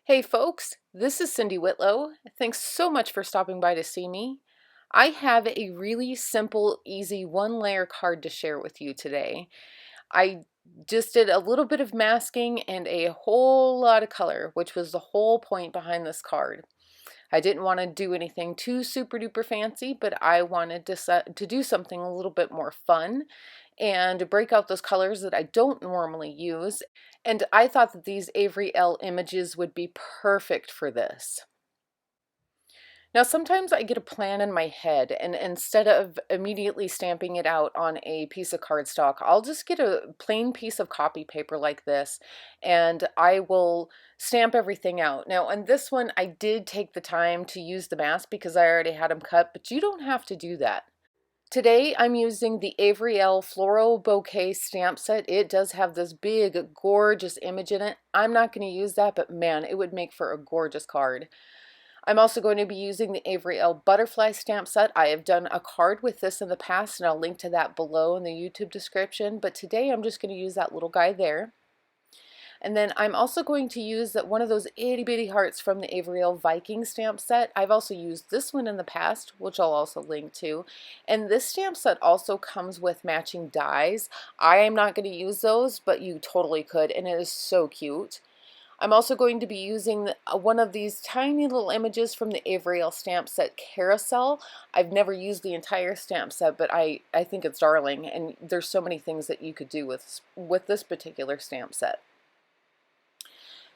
Hey folks, this is Cindy Whitlow. Thanks so much for stopping by to see me. I have a really simple, easy one-layer card to share with you today. I just did a little bit of masking and a whole lot of color, which was the whole point behind this card. I didn't want to do anything too super duper fancy, but I wanted to do something a little bit more fun and break out those colors that I don't normally use. And I thought that these Avery Elle images would be perfect for this. Now, sometimes I get a plan in my head, and instead of immediately stamping it out on a piece of cardstock, I'll just get a plain piece of copy paper like this, and I will stamp everything out. Now, on this one, I did take the time to use the mask because I already had them cut, but you don't have to do that. Today I'm using the Avery Elle Floral Bouquet stamp set. It does have this big, gorgeous image in it. I'm not going to use that, but man, it would make for a gorgeous card. I'm also going to be using the Avery Elle Butterfly stamp set. I have done a card with this in the past, and I'll link to that below in the YouTube description, but today I'm just going to use that little guy there. And then I'm also going to use one of those itty bitty hearts from the Avery Elle Viking stamp set. I've also used this one in the past, which I'll also link to. And this stamp set also comes with matching dies. I am not going to use those, but you totally could, and it is so cute. I'm also going to be using one of these tiny little images from the Avery Elle stamp set Carousel. I've never used the entire stamp set, but I think it's darling, and there's so many things that you could do with this particular stamp set.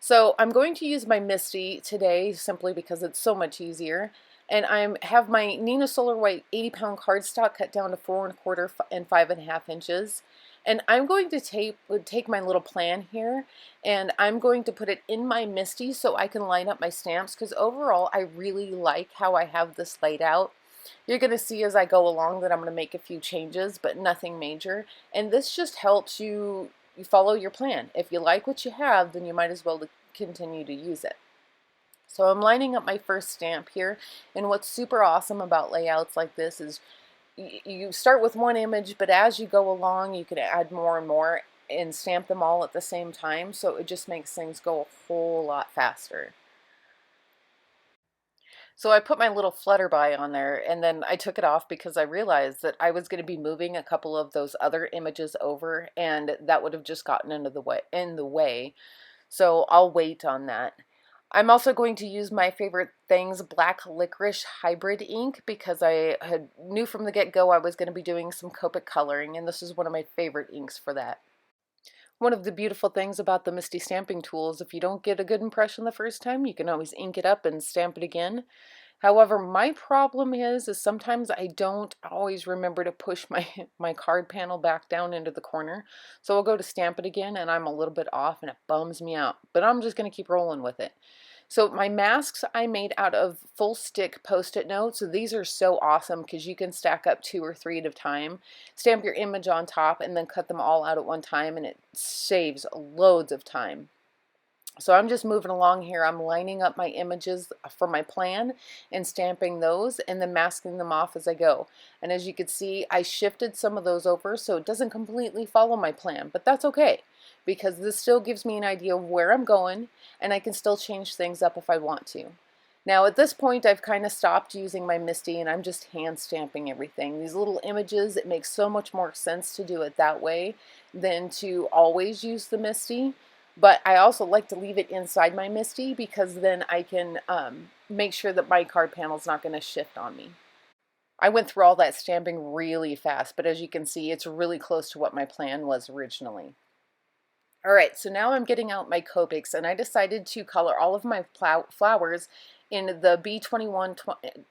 So I'm going to use my Misty today simply because it's so much easier. And I have my Nina Solar White 80-pound cardstock cut down to 4 1/4 and 5.5 inches. And I'm going to take my little plan here, and I'm going to put it in my Misty so I can line up my stamps, because overall I really like how I have this laid out. You're going to see as I go along that I'm going to make a few changes, but nothing major. And this just helps you follow your plan. If you like what you have, then you might as well continue to use it. So I'm lining up my first stamp here, and what's super awesome about layouts like this is you start with one image, but as you go along you can add more and more and stamp them all at the same time, so it just makes things go a whole lot faster. So I put my little Flutterby on there, and then I took it off because I realized that I was going to be moving a couple of those other images over, and that would have just gotten in the way. So I'll wait on that. I'm also going to use my favorite things, Black Licorice Hybrid ink, because I knew from the get-go I was going to be doing some Copic coloring, and this is one of my favorite inks for that. One of the beautiful things about the Misty stamping tool is if you don't get a good impression the first time, you can always ink it up and stamp it again. However, my problem is sometimes I don't always remember to push my card panel back down into the corner. So I'll go to stamp it again and I'm a little bit off and it bums me out. But I'm just going to keep rolling with it. So my masks I made out of full stick Post-it notes. So these are so awesome because you can stack up 2 or 3 at a time. Stamp your image on top and then cut them all out at one time, and it saves loads of time. So I'm just moving along here. I'm lining up my images for my plan and stamping those and then masking them off as I go. And as you can see, I shifted some of those over so it doesn't completely follow my plan, but that's okay because this still gives me an idea of where I'm going, and I can still change things up if I want to. Now at this point I've kind of stopped using my Misty and I'm just hand stamping everything. These little images, it makes so much more sense to do it that way than to always use the Misty. But I also like to leave it inside my Misty because then I can make sure that my card panel is not going to shift on me. I went through all that stamping really fast, but as you can see, it's really close to what my plan was originally. Alright, so now I'm getting out my Copics, and I decided to color all of my flowers in the B21,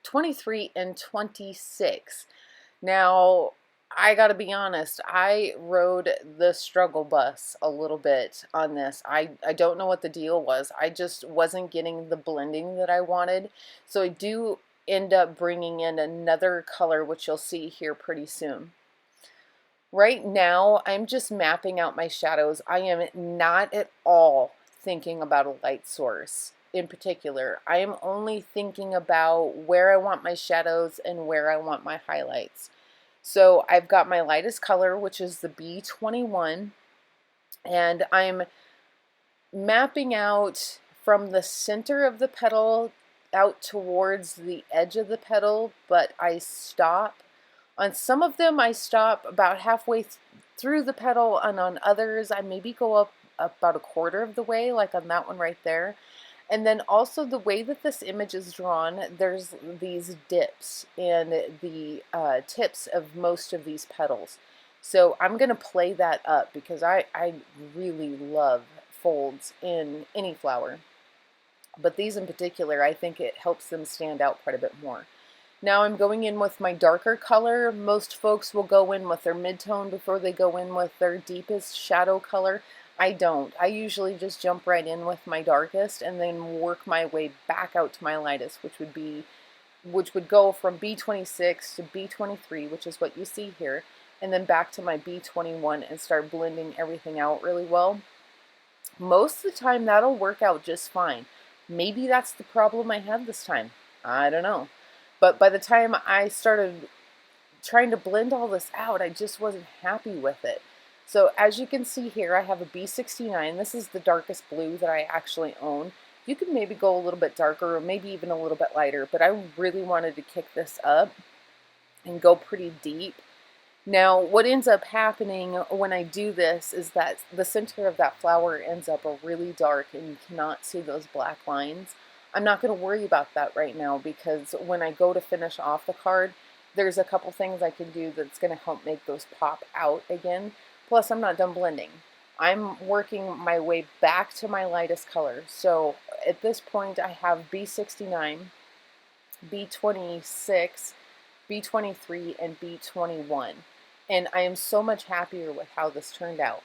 23, and 26. Now, I gotta be honest, I rode the struggle bus a little bit on this. I don't know what the deal was. I just wasn't getting the blending that I wanted. So I do end up bringing in another color, which you'll see here pretty soon. Right now, I'm just mapping out my shadows. I am not at all thinking about a light source in particular. I am only thinking about where I want my shadows and where I want my highlights. So I've got my lightest color, which is the B21, and I'm mapping out from the center of the petal out towards the edge of the petal, but I stop. On some of them, I stop about halfway through the petal, and on others, I maybe go up about a quarter of the way, like on that one right there. And then also the way that this image is drawn, there's these dips in the tips of most of these petals. So I'm going to play that up because I really love folds in any flower. But these in particular, I think it helps them stand out quite a bit more. Now I'm going in with my darker color. Most folks will go in with their mid-tone before they go in with their deepest shadow color. I don't. I usually just jump right in with my darkest and then work my way back out to my lightest, which would go from B26 to B23, which is what you see here, and then back to my B21 and start blending everything out really well. Most of the time that'll work out just fine. Maybe that's the problem I have this time. I don't know. But by the time I started trying to blend all this out, I just wasn't happy with it. So as you can see here, I have a B69. This is the darkest blue that I actually own. You could maybe go a little bit darker or maybe even a little bit lighter, but I really wanted to kick this up and go pretty deep. Now, what ends up happening when I do this is that the center of that flower ends up really dark and you cannot see those black lines. I'm not going to worry about that right now because when I go to finish off the card, there's a couple things I can do that's going to help make those pop out again. Plus, I'm not done blending. I'm working my way back to my lightest color. So at this point, I have B69, B26, B23, and B21. And I am so much happier with how this turned out.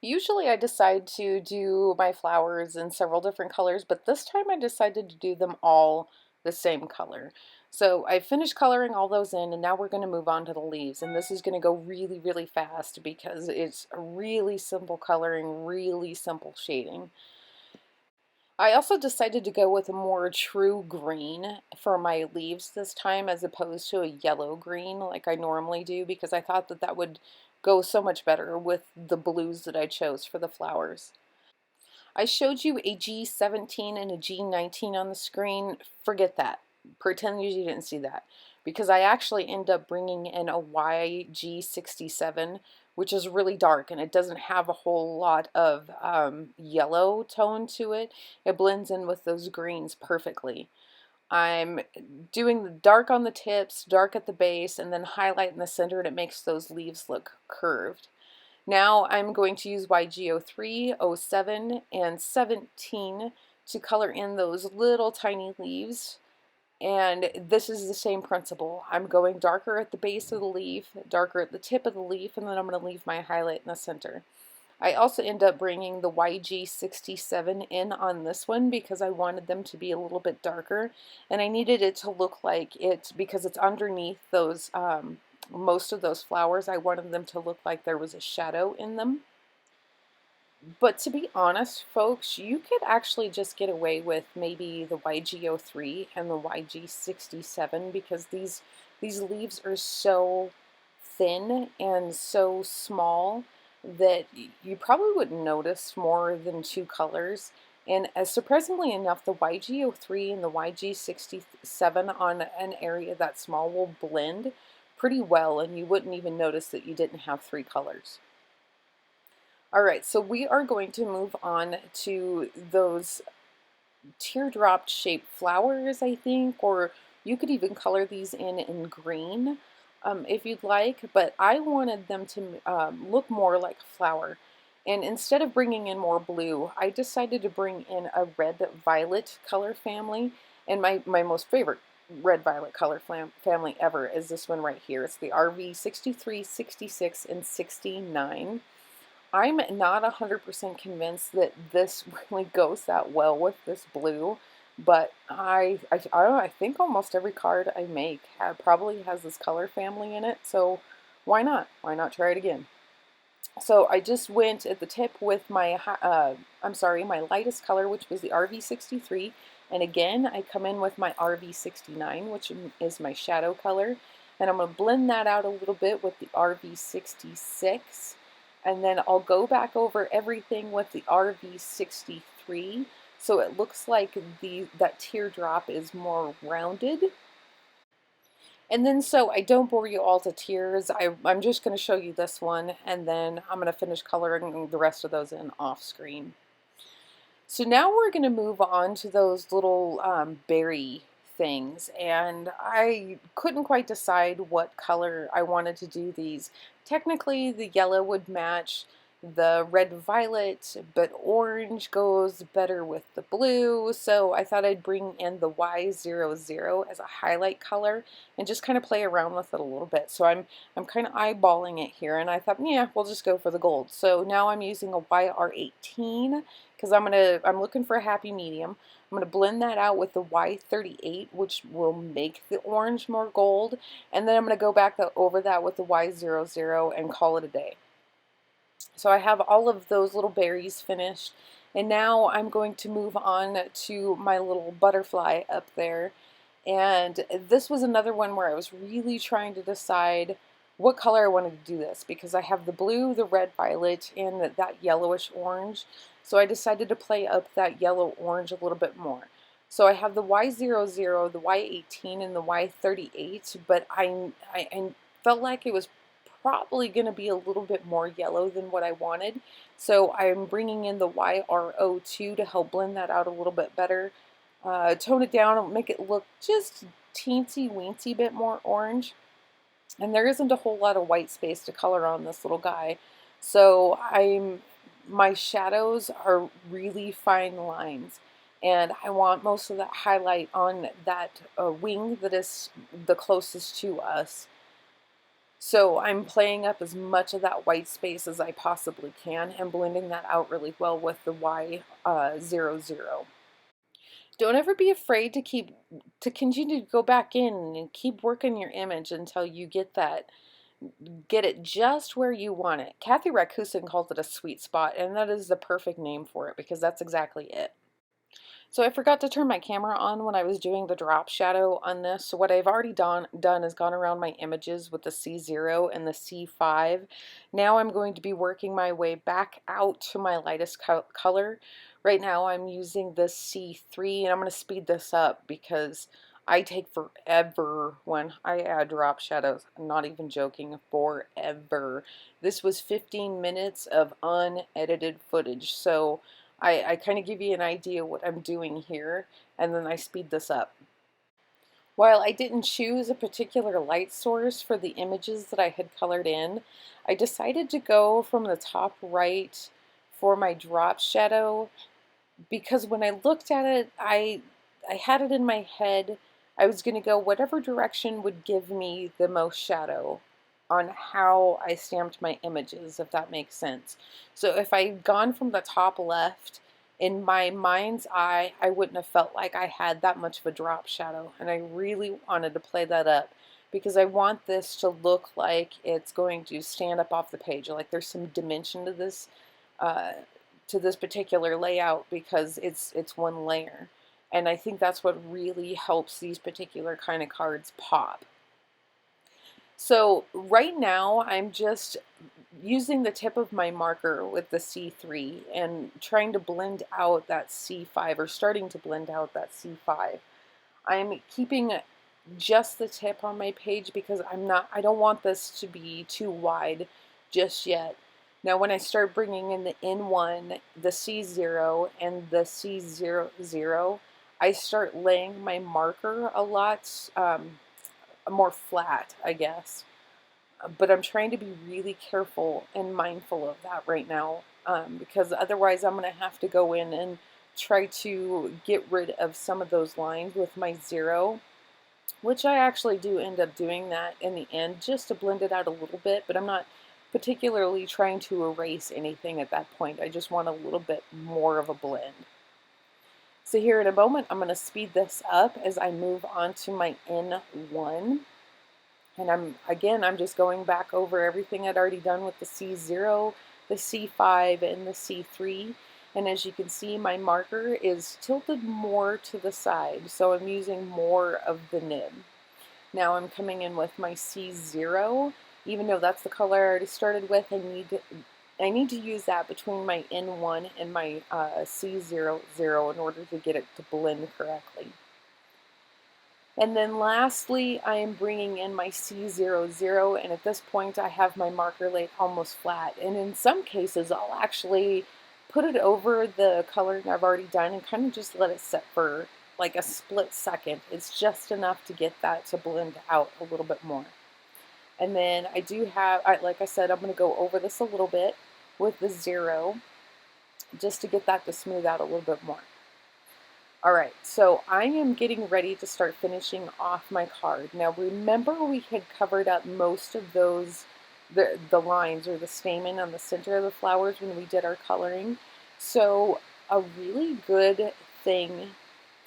Usually I decide to do my flowers in several different colors, but this time I decided to do them all the same color. So I finished coloring all those in, and now we're going to move on to the leaves. And this is going to go really, really fast because it's a really simple coloring, really simple shading. I also decided to go with a more true green for my leaves this time as opposed to a yellow green like I normally do because I thought that that would go so much better with the blues that I chose for the flowers. I showed you a G17 and a G19 on the screen. Forget that. Pretend you didn't see that. Because I actually end up bringing in a YG67, which is really dark and it doesn't have a whole lot of yellow tone to it. It blends in with those greens perfectly. I'm doing the dark on the tips, dark at the base, and then highlight in the center, and it makes those leaves look curved. Now I'm going to use YG03, 07, and 17 to color in those little tiny leaves. And this is the same principle. I'm going darker at the base of the leaf, darker at the tip of the leaf, and then I'm going to leave my highlight in the center. I also end up bringing the YG67 in on this one because I wanted them to be a little bit darker, and I needed it to look like it, because it's underneath those most of those flowers, I wanted them to look like there was a shadow in them. But to be honest, folks, you could actually just get away with maybe the YG03 and the YG67 because these leaves are so thin and so small that you probably wouldn't notice more than two colors. And as surprisingly enough, the YG03 and the YG67 on an area that small will blend pretty well, and you wouldn't even notice that you didn't have three colors. Alright, so we are going to move on to those teardrop shaped flowers, I think, or you could even color these in green if you'd like, but I wanted them to look more like a flower. And instead of bringing in more blue, I decided to bring in a red-violet color family, and my most favorite red-violet color family ever is this one right here. It's the RV 63, 66, and 69. I'm not 100% convinced that this really goes that well with this blue, but I don't know, I think almost every card I make probably has this color family in it, so why not? Why not try it again? So I just went at the tip with my, my lightest color, which was the RV63, and again, I come in with my RV69, which is my shadow color, and I'm going to blend that out a little bit with the RV66, and then I'll go back over everything with the RV63 So it looks like that teardrop is more rounded. And then, so I don't bore you all to tears, I'm just going to show you this one, and then I'm going to finish coloring the rest of those in off screen. So now we're going to move on to those little berry things, and I couldn't quite decide what color I wanted to do these. Technically, the yellow would match the red violet, but orange goes better with the blue, so I thought I'd bring in the Y00 as a highlight color and just kind of play around with it a little bit. So I'm kind of eyeballing it here, and I thought, yeah, we'll just go for the gold. So now I'm using a YR18 because I'm looking for a happy medium. I'm gonna blend that out with the Y38, which will make the orange more gold, and then I'm gonna go back over that with the Y00 and call it a day. So I have all of those little berries finished, and now I'm going to move on to my little butterfly up there. And this was another one where I was really trying to decide what color I wanted to do this, because I have the blue, the red violet, and that yellowish orange. So I decided to play up that yellow orange a little bit more. So I have the Y00, the Y18, and the Y38, but I felt like it was probably going to be a little bit more yellow than what I wanted. So I'm bringing in the YRO2 to help blend that out a little bit better. Tone it down and make it look just teensy weensy bit more orange. And there isn't a whole lot of white space to color on this little guy. So my shadows are really fine lines. And I want most of that highlight on that wing that is the closest to us. So I'm playing up as much of that white space as I possibly can and blending that out really well with the Y00. Don't ever be afraid to continue to go back in and keep working your image until you get it just where you want it. Kathy Rakusin calls it a sweet spot, and that is the perfect name for it because that's exactly it. So I forgot to turn my camera on when I was doing the drop shadow on this. So what I've already done is gone around my images with the C0 and the C5. Now I'm going to be working my way back out to my lightest color. Right now I'm using the C3, and I'm going to speed this up because I take forever when I add drop shadows. I'm not even joking, forever. This was 15 minutes of unedited footage. So I kind of give you an idea what I'm doing here, and then I speed this up. While I didn't choose a particular light source for the images that I had colored in, I decided to go from the top right for my drop shadow because when I looked at it, I had it in my head. I was going to go whatever direction would give me the most shadow on how I stamped my images, if that makes sense. So if I'd gone from the top left, in my mind's eye, I wouldn't have felt like I had that much of a drop shadow. And I really wanted to play that up because I want this to look like it's going to stand up off the page, like there's some dimension to this particular layout because it's one layer. And I think that's what really helps these particular kind of cards pop. So right now I'm just using the tip of my marker with the C3 and trying to blend out that C5, or starting to blend out that C5. I'm keeping just the tip on my page because I don't want this to be too wide just yet. Now when I start bringing in the N1, the C0, and the C00, I start laying my marker a lot more flat, I guess. But I'm trying to be really careful and mindful of that right now because otherwise I'm going to have to go in and try to get rid of some of those lines with my 0, which I actually do end up doing that in the end just to blend it out a little bit, but I'm not particularly trying to erase anything at that point. I just want a little bit more of a blend. So here in a moment, I'm going to speed this up as I move on to my N1. And I'm just going back over everything I'd already done with the C0, the C5, and the C3. And as you can see, my marker is tilted more to the side, so I'm using more of the nib. Now I'm coming in with my C0. Even though that's the color I already started with, I need I need to use that between my N1 and my C00 in order to get it to blend correctly. And then lastly, I am bringing in my C00, and at this point I have my marker laid almost flat. And in some cases, I'll actually put it over the coloring I've already done and kind of just let it set for like a split second. It's just enough to get that to blend out a little bit more. And then I do have, like I said, I'm going to go over this a little bit with the 0 just to get that to smooth out a little bit more. All right, so I am getting ready to start finishing off my card. Now remember we had covered up most of those, the lines or the stamen on the center of the flowers when we did our coloring. So a really good thing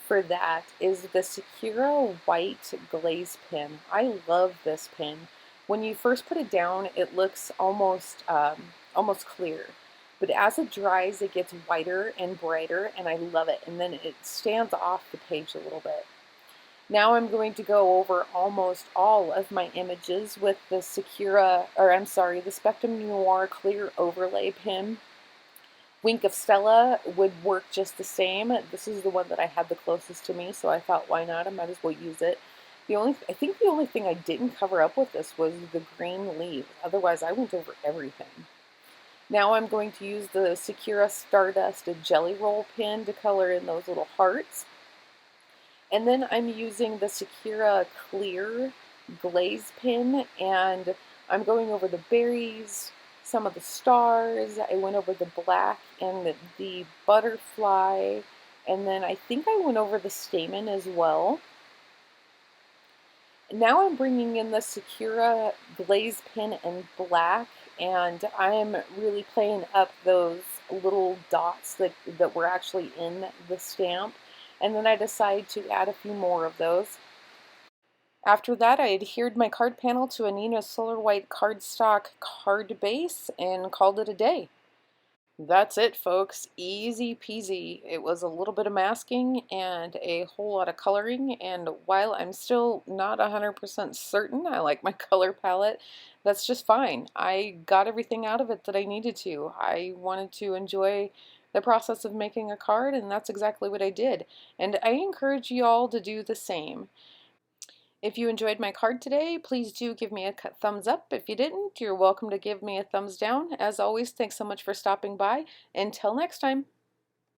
for that is the Sakura white glaze pen. I love this pen. When you first put it down, it looks almost clear. But as it dries, it gets whiter and brighter, and I love it. And then it stands off the page a little bit. Now I'm going to go over almost all of my images with the the Spectrum Noir Clear Overlay pen. Wink of Stella would work just the same. This is the one that I had the closest to me, so I thought, why not? I might as well use it. I think the only thing I didn't cover up with this was the green leaf. Otherwise, I went over everything. Now I'm going to use the Sakura Stardust Jelly Roll pen to color in those little hearts. And then I'm using the Sakura Clear Glaze pen, and I'm going over the berries, some of the stars. I went over the black and the butterfly, and then I think I went over the stamen as well. Now I'm bringing in the Sakura Glaze pen in black, and I'm really playing up those little dots that were actually in the stamp. And then I decided to add a few more of those. After that, I adhered my card panel to a Nina Solar White cardstock card base and called it a day. That's it, folks. Easy peasy. It was a little bit of masking and a whole lot of coloring, and while I'm still not 100% certain I like my color palette, that's just fine. I got everything out of it that I needed to. I wanted to enjoy the process of making a card, and that's exactly what I did. And I encourage you all to do the same. If you enjoyed my card today, please do give me a thumbs up. If you didn't, you're welcome to give me a thumbs down. As always, thanks so much for stopping by. Until next time.